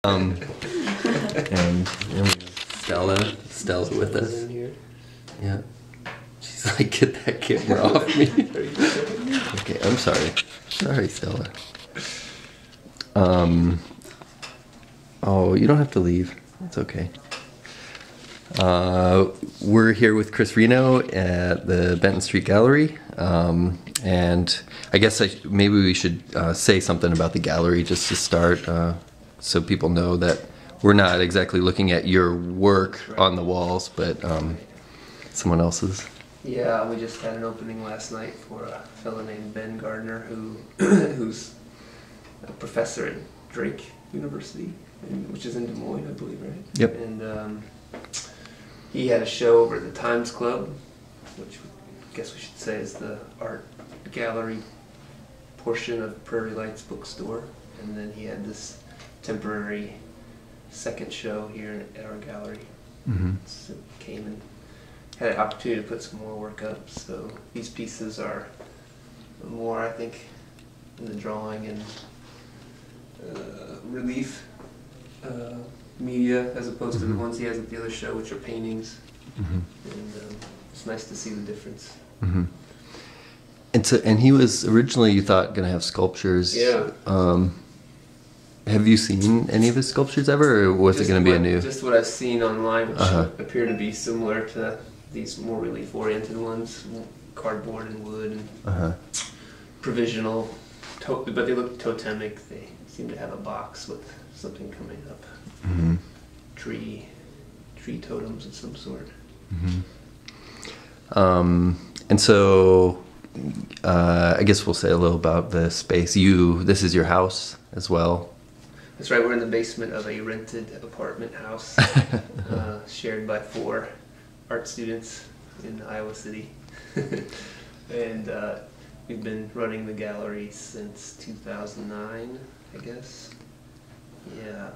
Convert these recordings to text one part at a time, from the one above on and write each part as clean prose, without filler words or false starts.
And we have Stella's with us. Yeah. She's like, get that camera off me. Okay, I'm sorry. Sorry, Stella. Oh, you don't have to leave. It's okay. We're here with Chris Reno at the Benton Street Gallery. And I guess maybe we should say something about the gallery just to start, so people know that we're not exactly looking at your work on the walls, but someone else's. Yeah, we just had an opening last night for a fellow named Ben Gardner, who's a professor at Drake University, which is in Des Moines, I believe, right? Yep. And he had a show over at the Times Club, which I guess we should say is the art gallery portion of Prairie Lights bookstore, and then he had this temporary second show here at our gallery. Mm-hmm. So came and had an opportunity to put some more work up. So these pieces are more, I think, in the drawing and relief media, as opposed to the ones he has at the other show, which are paintings. And it's nice to see the difference. And he was originally, you thought, going to have sculptures. Yeah. Have you seen any of his sculptures ever, or was it going to be a new? Just what I've seen online, which appear to be similar to these more relief-oriented ones, cardboard and wood and provisional, but they look totemic. They seem to have a box with something coming up, tree totems of some sort. And so, I guess we'll say a little about the space. This is your house as well. That's right. We're in the basement of a rented apartment house, shared by 4 art students in Iowa City, and we've been running the gallery since 2009, I guess. Yeah.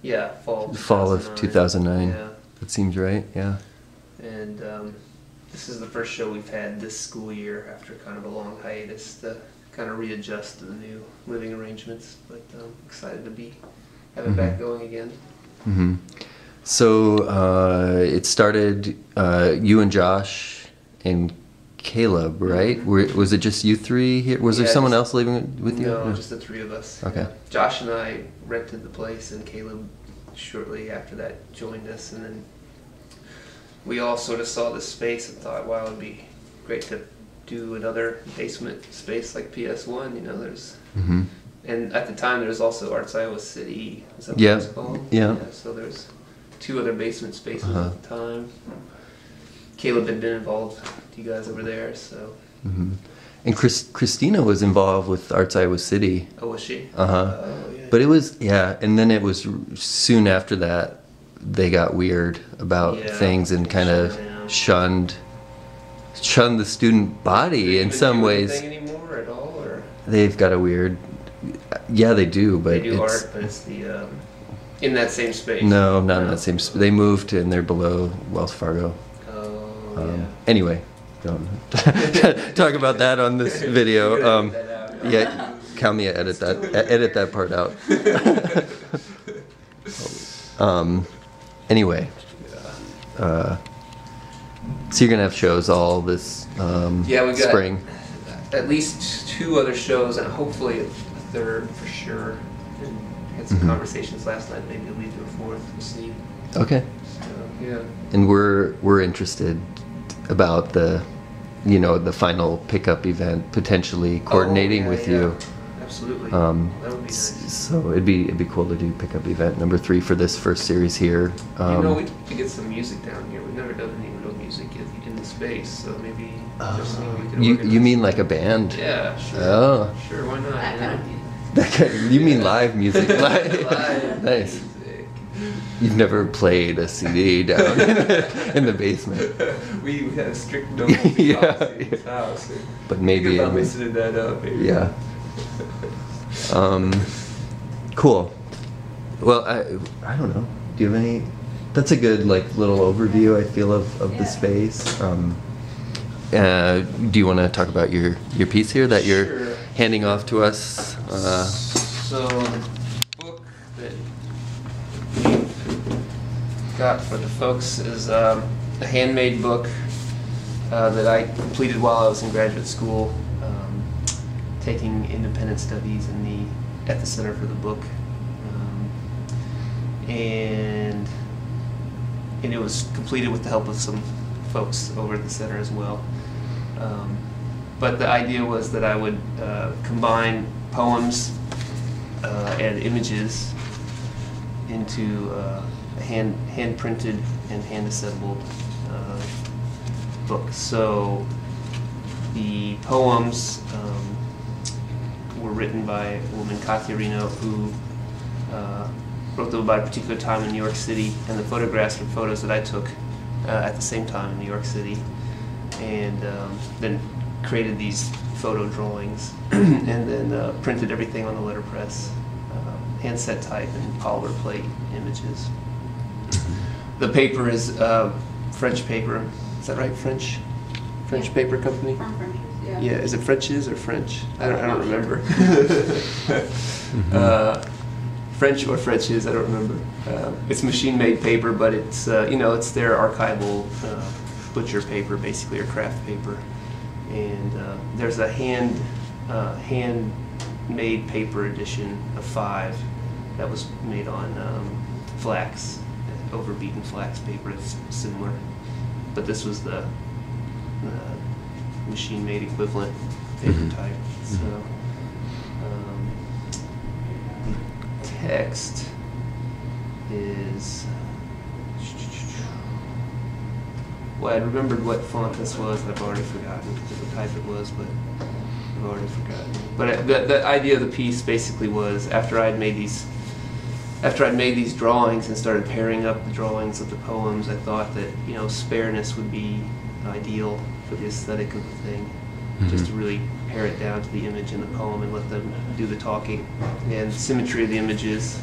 Yeah, fall of 2009. Yeah. That seems right. Yeah. And this is the first show we've had this school year after kind of a long hiatus to kind of readjust to the new living arrangements. But I'm excited to have it back going again. So it started you and Josh and Caleb, right? Was it just you 3 here? Was there someone else living with you? No, just the 3 of us. Okay. Yeah. Josh and I rented the place, and Caleb shortly after that joined us, and then we all sort of saw this space and thought, wow, it'd be great to do another basement space like PS1. You know, there's and at the time there was also Arts Iowa City. Is that what it was called? Yeah. So there's 2 other basement spaces at the time. Caleb had been involved with you guys over there, so. And Christina was involved with Arts Iowa City. Oh, was she? Oh, yeah. But it was, and then it was soon after that they got weird about things and kind of shunned the student body in some ways. Anymore at all, or? They've got a weird, they do, but they do art, but it's the in that same space. No, not in that same space. They moved and they're below Wells Fargo. Anyway, don't talk about that on this video. Kalmia, edit that part out. Anyway, so you're gonna have shows all this we got spring. At least 2 other shows, and hopefully a 3rd for sure. And had some conversations last night. Maybe we'll lead to a 4th. We'll see. Okay. So, yeah. And we're interested about the final pickup event, potentially coordinating with you. Absolutely. That would be nice. So it'd be cool to do pickup event number 3 for this first series here. We could get some music down here. We've never done any real music in the space, so maybe there's something we could organize. You mean like a band? Yeah, sure. Oh. Sure, why not? That kind of, you mean live music? Live nice. music. You've never played a CD down in the basement. We have strict no music policy in this house. But maybe we could probably set that up. Maybe. Yeah. Cool. Well, I don't know. Do you have any? That's a good little overview, I feel, of the space. Do you want to talk about your piece here that you're handing off to us? So the book got for the folks is a handmade book that I completed while I was in graduate school, taking independent studies at the Center for the Book, and it was completed with the help of some folks over at the center as well. But the idea was that I would combine poems and images into a hand-printed and hand-assembled book. So the poems were written by a woman, Katya Reno, who wrote them about a particular time in New York City, and the photographs were photos that I took at the same time in New York City, and then created these photo drawings and then printed everything on the letterpress, handset type and polymer plate images. The paper is French paper. Is that right? French paper company? From French's, yeah. Yeah, is it French's or French? I don't remember. French or French's, I don't remember. It's machine-made paper, but it's it's their archival butcher paper, basically, or craft paper. And there's a hand-made paper edition of 5 that was made on flax, overbeaten flax paper. It's similar, but this was the machine-made equivalent paper type. So the text is, well, I remembered what font this was, and I've already forgotten what type it was, but I've already forgotten. But the idea of the piece basically was, after I'd made these drawings and started pairing up the drawings of the poems, I thought that spareness would be ideal for the aesthetic of the thing, just to really pare it down to the image and the poem and let them do the talking. And the symmetry of the images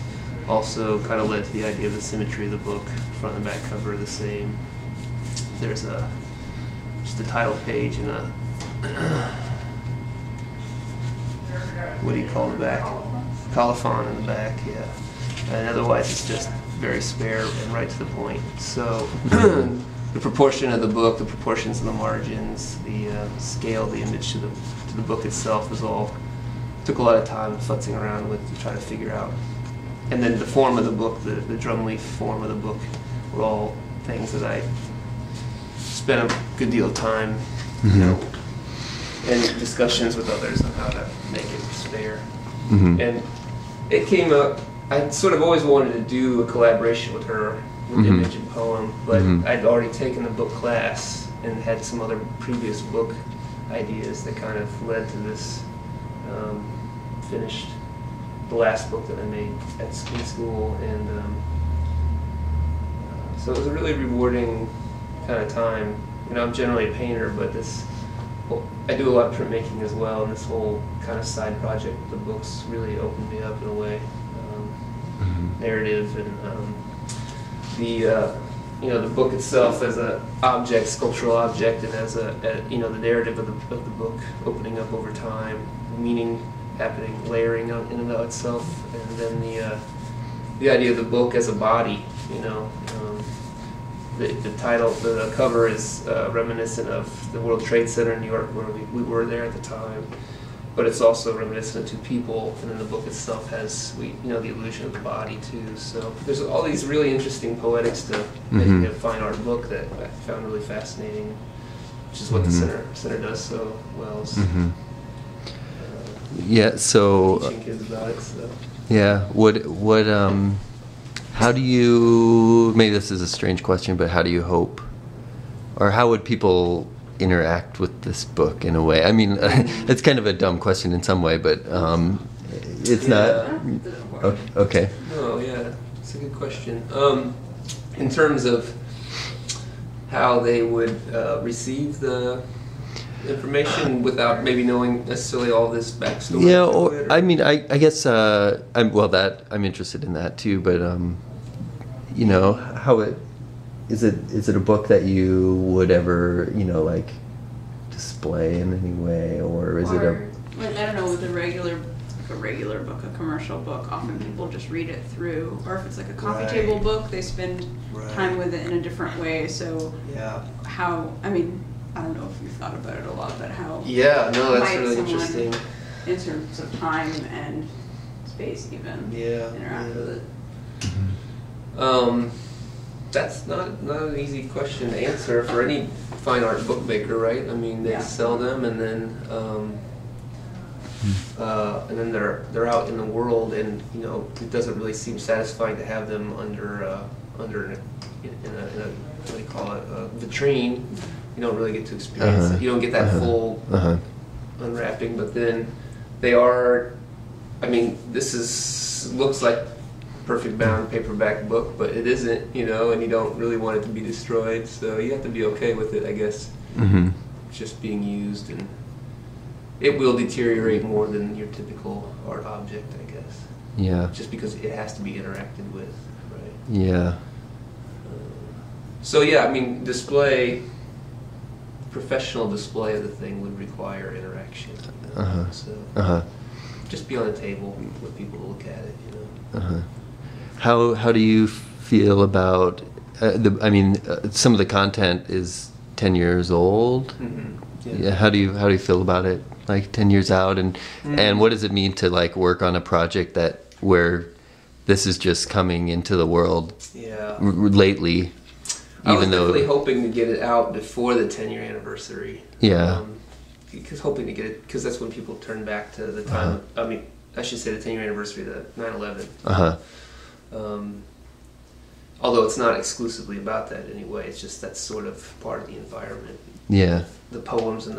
also kind of led to the idea of the symmetry of the book. Front and back cover are the same. There's just a title page and a what do you call the back? Colophon in the back, yeah. And otherwise it's just very spare and right to the point. So the proportion of the book, the proportions of the margins, the scale of the image to the book itself took a lot of time futzing around with to try to figure out. And then the form of the book, the drumleaf form of the book, were all things that I spent a good deal of time, and discussions with others on how to make it spare. And it came up, I sort of always wanted to do a collaboration with her, with image and poem, but I'd already taken the book class and had some other previous book ideas that kind of led to this finished, the last book that I made in school, and so it was a really rewarding kind of time. I'm generally a painter, but I do a lot of printmaking as well, and this whole kind of side project with the books really opened me up in a way. Narrative and the book itself as an object, sculptural object, and as the narrative of the book opening up over time, meaning happening, layering in and of itself, and then the idea of the book as a body. The title, the cover is reminiscent of the World Trade Center in New York, where we were there at the time. But it's also reminiscent of 2 people, and then the book itself has the illusion of the body too. So there's all these really interesting poetics to making a fine art book that I found really fascinating, which is what the center does so well. Yeah. So teaching kids about it. So. Yeah. How do you? Maybe this is a strange question, but how do you hope, or how would people interact with this book in a way? I mean, it's kind of a dumb question in some way, but it's not. Okay. Oh yeah, it's a good question. In terms of how they would receive the information without maybe knowing necessarily all this backstory. Yeah, or I mean, I guess I'm interested in that too, but how it. Is it a book that you would ever, display in any way, or is it a... Like, I don't know, with a regular a regular book, a commercial book, often people just read it through. Or if it's like a coffee Right. table book, they spend Right. time with it in a different way. So Yeah. how, I mean, I don't know if you've thought about it a lot, but how Yeah, no, that's might really someone, interesting. in terms of time and space even, Yeah. interact yeah. with it? That's not an easy question to answer for any fine art bookmaker, right? I mean, they Yeah. sell them, and then they're out in the world, and you know, it doesn't really seem satisfying to have them under in a what do you call it, a vitrine. You don't really get to experience it. You don't get that full unwrapping. But then they are. I mean, looks like perfect bound paperback book, but it isn't, you know, and you don't really want it to be destroyed, so you have to be okay with it, I guess. Just being used, and it will deteriorate more than your typical art object, I guess. Yeah. Just because it has to be interacted with, right? Yeah. So yeah, I mean, professional display of the thing would require interaction. So just be on the table with people to look at it, you know. How do you feel about some of the content is 10 years old. Yeah. How do you feel about it, like 10 years out, and what does it mean to like work on a project where this is just coming into the world lately? I was definitely hoping to get it out before the 10-year anniversary. Yeah. Because hoping to get it, because that's when people turn back to the time. I mean, I should say the 10-year anniversary, the 9/11. Although it's not exclusively about that anyway. It's just that's sort of part of the environment. Yeah. The poems and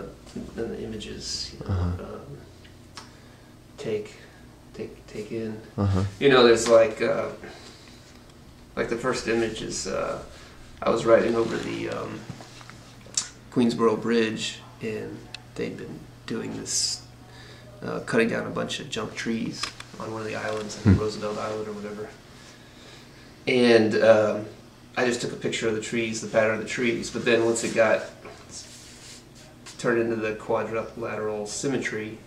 the images, you know, take in. You know, there's like the first image is I was riding over the Queensboro Bridge, and they'd been doing this cutting down a bunch of junk trees on one of the islands, like Roosevelt Island or whatever. And I just took a picture of the trees, the pattern of the trees, but then once it got turned into the quadrilateral symmetry,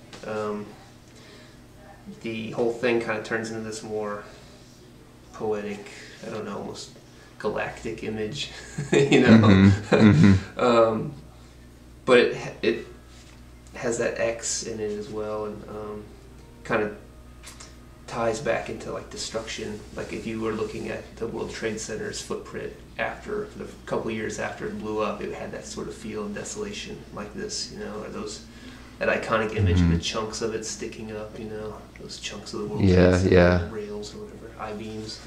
the whole thing kind of turns into this more poetic, I don't know, almost galactic image, you know. But it has that X in it as well, and kind of ties back into like destruction. Like if you were looking at the World Trade Center's footprint after the couple years after it blew up, it had that sort of feel of desolation, like this, you know, or that iconic image of the chunks of it sticking up, you know, those chunks of the World Trade Center rails or whatever, I-beams.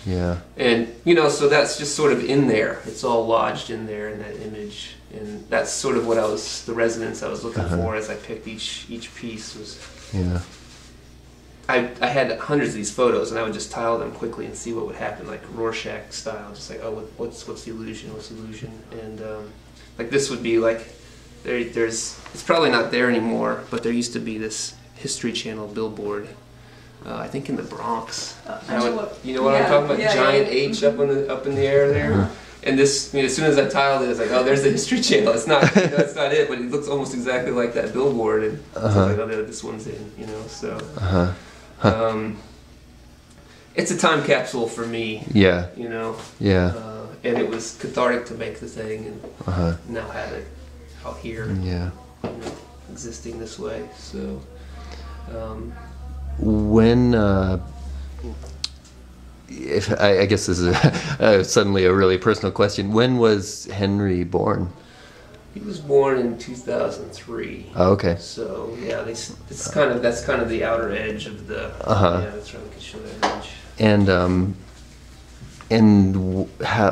Yeah. And you know, so that's just sort of in there. It's all lodged in there in that image, and that's sort of what the resonance I was looking for as I picked each piece was. Yeah. I had hundreds of these photos, and I would just tile them quickly and see what would happen, like Rorschach style, just like, oh, what's the illusion? What's the illusion? And like this would be like, it's probably not there anymore, but there used to be this History Channel billboard. I think in the Bronx. You know what I'm talking about? Giant H up in the air there. And this, I mean, as soon as I tiled it, it's like, oh, there's the History Channel. It's not, you know, it's not it, but it looks almost exactly like that billboard. And so I was like, oh, this one's in, you know. So, it's a time capsule for me. Yeah. You know. Yeah. And it was cathartic to make the thing, and now have it out here. Yeah. You know, existing this way. So. When, if I guess this is suddenly a really personal question. When was Henry born? He was born in 2003. Oh, okay. So yeah, that's kind of the outer edge of the. Yeah, that's right. We could show that image. And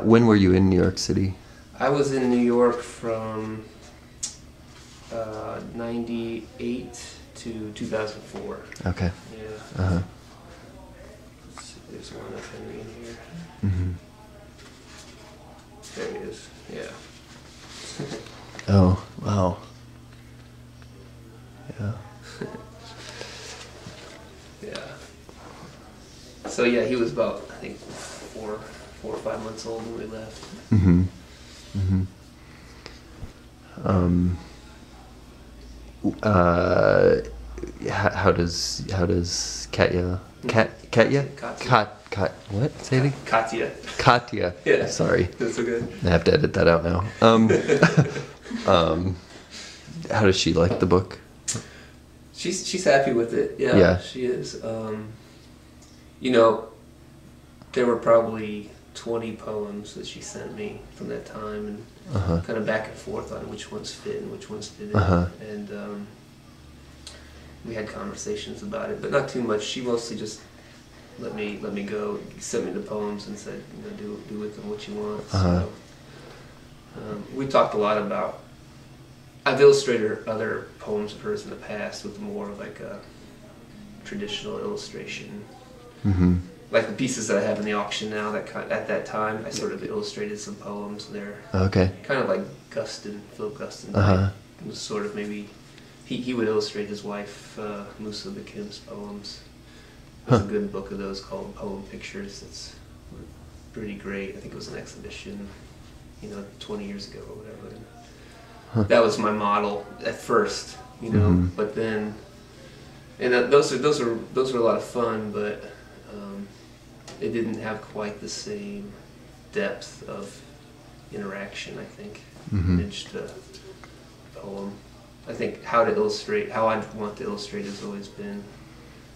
when were you in New York City? I was in New York from 98 to 2004. Okay. Yeah. Let's see, there's one of Henry in here. There he is. Yeah. Oh, wow. Yeah. Yeah. So yeah, he was about, I think, 4 or 5 months old when we left. how does Katya what? Say it again? Katya. Katya. Yeah. Sorry. That's so good. I have to edit that out now. How does she like the book? She's happy with it. Yeah, Yeah. she is. You know, there were probably 20 poems that she sent me from that time, and kind of back and forth on which ones fit and which ones didn't. And we had conversations about it, but not too much. She mostly just let me go, sent me the poems and said, you know, do with them what you want. So, we talked a lot about. I've illustrated other poems of hers in the past with more of like a traditional illustration. Like the pieces that I have in the auction now, at that time, I sort of illustrated some poems, and they're kind of like Philip Guston. It was sort of maybe, he would illustrate his wife, Musa Bakim's poems. There's a good book of those called Poem Pictures. It's pretty great. I think it was an exhibition, 20 years ago or whatever. That was my model at first, but then, and those were a lot of fun, but it didn't have quite the same depth of interaction, I think, image to poem. I think how I want to illustrate has always been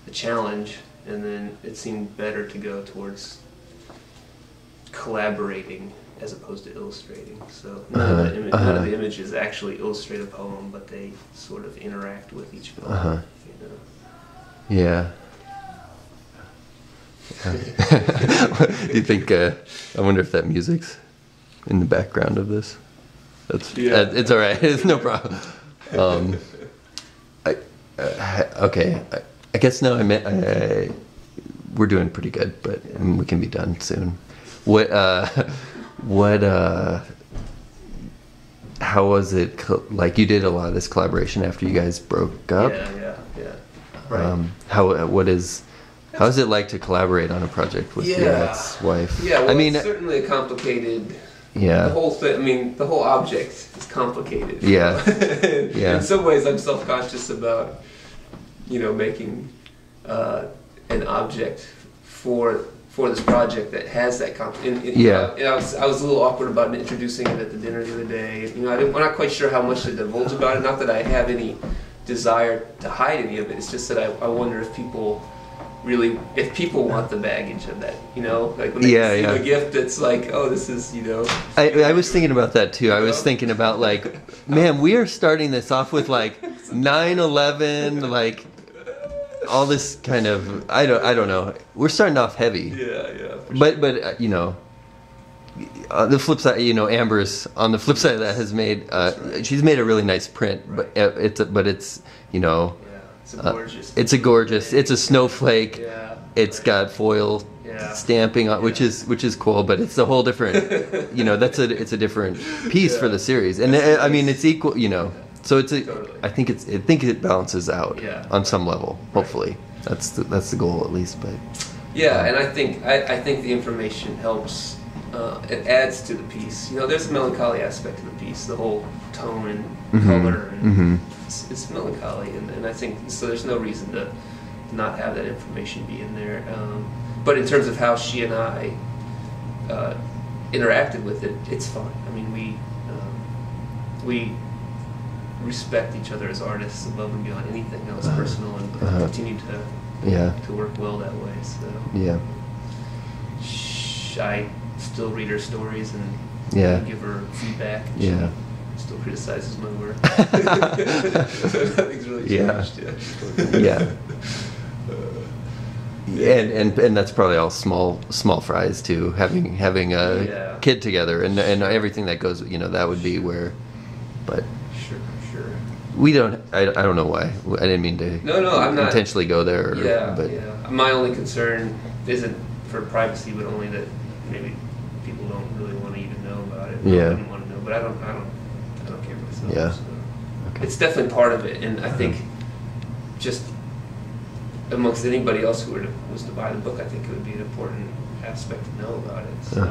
a challenge, and then it seemed better to go towards collaborating as opposed to illustrating. So none of the images actually illustrate a poem, but they sort of interact with each poem. Yeah. Do you think? I wonder if that music's in the background of this. It's all right. It's no problem. Okay. I guess no. We're doing pretty good, but we can be done soon. How was it? Like, you did a lot of this collaboration after you guys broke up. Yeah. Right. How is it like to collaborate on a project with your ex-wife? Yeah, well, it's certainly a complicated. Yeah. The whole thing. I mean, the whole object is complicated. Yeah. Yeah. In some ways, I'm self-conscious about, making an object for this project that has that I was a little awkward about introducing it at the dinner the other day. I'm not quite sure how much to divulge about it. Not that I have any desire to hide any of it. It's just that I wonder if people want the baggage of that, like when they see a gift that's like, oh, this is, I was thinking about that too. I was thinking about like, man, we are starting this off with like 9/11, like all this kind of, I don't know. We're starting off heavy. Yeah. But the flip side, Amber's on the flip side of that has made, she's made a really nice print, right. but it's it's gorgeous. It's a snowflake. Yeah. It's got foil stamping on, which is cool, but it's a whole different. It's a different piece for the series, and I mean it's equal. So it's totally. I think it balances out on some level. Hopefully, that's the goal at least. But and I think the information helps. It adds to the piece. There's a melancholy aspect to the piece. The whole tone and color. And it's melancholy, and I think so. There's no reason to not have that information be in there. But in terms of how she and I interacted with it, it's fine. I mean, we respect each other as artists above and beyond anything else personal, and continue to work well that way. So I still read her stories and give her feedback. And she still criticizes my work. Nothing's really changed. And that's probably all small fries too. Having a kid together and everything that goes, that would be where. But sure. We don't. I don't know why. I didn't mean to. No, I'm not intentionally go there. My only concern isn't for privacy, but only that maybe people don't really want to even know about it. I wouldn't want to know, but I don't care myself. Yeah. So. Okay. It's definitely part of it, and I think just amongst anybody else who was to buy the book, I think it would be an important aspect to know about it. So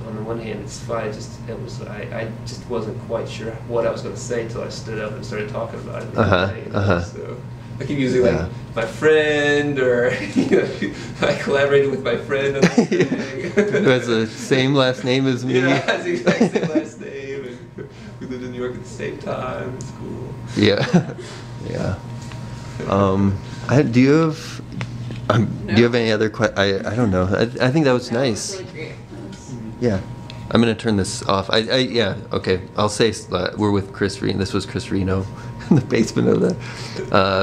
on the one hand, it's fine. I just wasn't quite sure what I was going to say until I stood up and started talking about it. So I keep using like my friend, or I collaborated with my friend on this thing. Who has the same last name as me. Yeah, has the exact same last name, and we lived in New York at the same time. It's cool. Yeah, yeah. Do you have? Do you have any other questions? I don't know. I think that was nice. That was really great. Yeah. I'm gonna turn this off. Yeah, okay. I'll say we're with Chris Reno. This was Chris Reno in the basement of the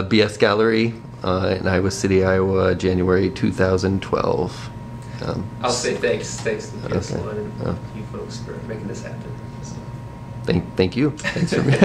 BS Gallery in Iowa City, Iowa, January 2012. I'll say thanks to the PS1 Okay. and you folks for making this happen. So. Thank you. Thanks for me.